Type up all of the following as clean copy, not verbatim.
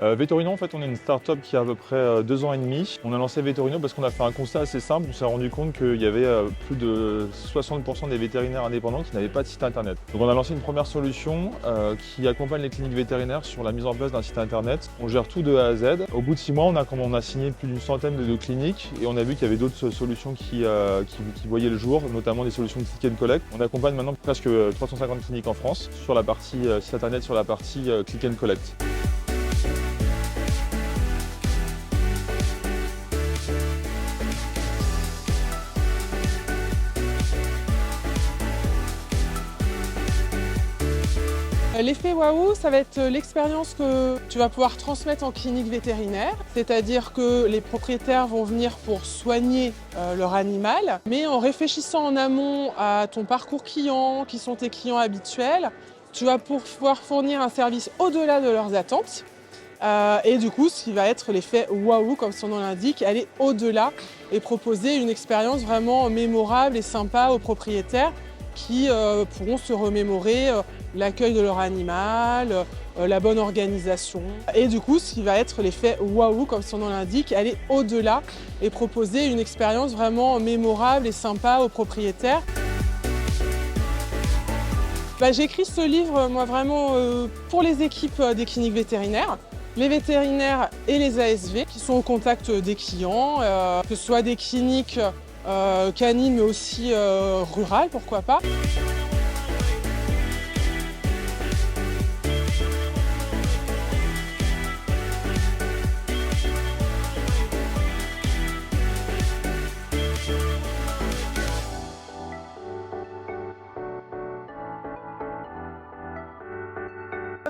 Vetorino, en fait, on est une start-up qui a à peu près 2 ans et demi. On a lancé Vetorino parce qu'on a fait un constat assez simple. On s'est rendu compte qu'il y avait plus de 60% des vétérinaires indépendants qui n'avaient pas de site internet. Donc on a lancé une première solution qui accompagne les cliniques vétérinaires sur la mise en place d'un site internet. On gère tout de A à Z. Au bout de 6 mois, on a signé plus d'une centaine de cliniques et on a vu qu'il y avait d'autres solutions qui voyaient le jour, notamment des solutions de click and collect. On accompagne maintenant presque 350 cliniques en France sur la partie site internet, sur la partie click and collect. L'effet waouh, ça va être l'expérience que tu vas pouvoir transmettre en clinique vétérinaire, c'est-à-dire que les propriétaires vont venir pour soigner leur animal, mais en réfléchissant en amont à ton parcours client, qui sont tes clients habituels, tu vas pouvoir fournir un service au-delà de leurs attentes. Et du coup, ce qui va être l'effet waouh, comme son nom l'indique, aller au-delà et proposer une expérience vraiment mémorable et sympa aux propriétaires qui pourront se remémorer l'accueil de leur animal, la bonne organisation. Et du coup, ce qui va être l'effet waouh, comme son nom l'indique, aller au-delà et proposer une expérience vraiment mémorable et sympa aux propriétaires. J'ai écrit ce livre, moi, vraiment pour les équipes des cliniques vétérinaires, les vétérinaires et les ASV qui sont au contact des clients, que ce soit des cliniques canines mais aussi rurales, pourquoi pas.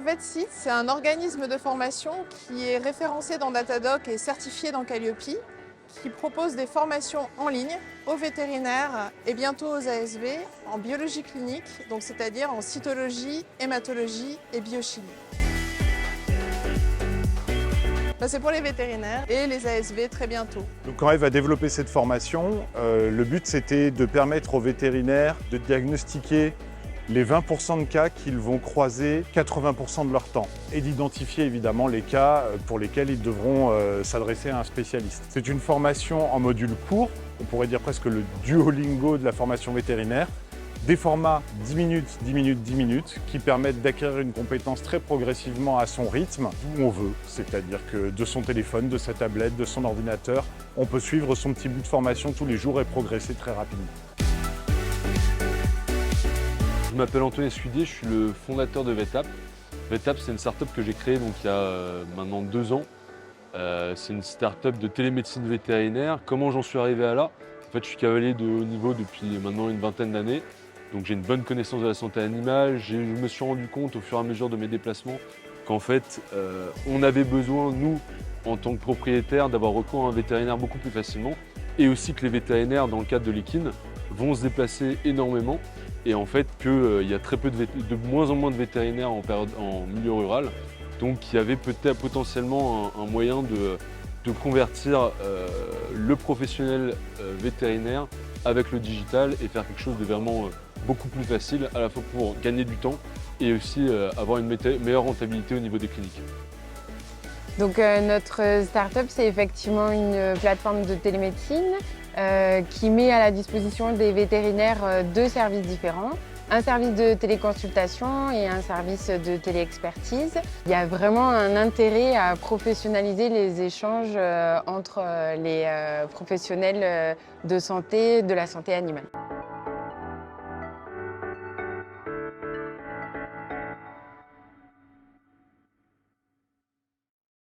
VetSite, c'est un organisme de formation qui est référencé dans Datadoc et certifié dans Calliope, qui propose des formations en ligne aux vétérinaires et bientôt aux ASV en biologie clinique, donc c'est-à-dire en cytologie, hématologie et biochimie. C'est pour les vétérinaires et les ASV très bientôt. Donc quand elle va développer cette formation, le but c'était de permettre aux vétérinaires de diagnostiquer les 20% de cas qu'ils vont croiser 80% de leur temps et d'identifier évidemment les cas pour lesquels ils devront s'adresser à un spécialiste. C'est une formation en module court, on pourrait dire presque le Duolingo de la formation vétérinaire, des formats 10 minutes, 10 minutes, 10 minutes qui permettent d'acquérir une compétence très progressivement à son rythme, d'où on veut. C'est-à-dire que de son téléphone, de sa tablette, de son ordinateur, on peut suivre son petit bout de formation tous les jours et progresser très rapidement. Je m'appelle Antoine Escudier, je suis le fondateur de VetApp. VetApp, c'est une start-up que j'ai créée il y a maintenant 2 ans. C'est une start-up de télémédecine vétérinaire. Comment j'en suis arrivé à là? En fait, je suis cavalier de haut niveau depuis maintenant une vingtaine d'années. Donc j'ai une bonne connaissance de la santé animale. Je me suis rendu compte au fur et à mesure de mes déplacements qu'en fait, on avait besoin, nous, en tant que propriétaires, d'avoir recours à un vétérinaire beaucoup plus facilement. Et aussi que les vétérinaires, dans le cadre de l'Equine, vont se déplacer énormément. Et en fait qu'il y a très peu de moins en moins de vétérinaires en milieu rural. Donc il y avait peut-être potentiellement un moyen de convertir le professionnel vétérinaire avec le digital et faire quelque chose de vraiment beaucoup plus facile, à la fois pour gagner du temps et aussi avoir une meilleure rentabilité au niveau des cliniques. Donc notre start-up, c'est effectivement une plateforme de télémédecine qui met à la disposition des vétérinaires 2 services différents. Un service de téléconsultation et un service de téléexpertise. Il y a vraiment un intérêt à professionnaliser les échanges entre les professionnels de santé, de la santé animale.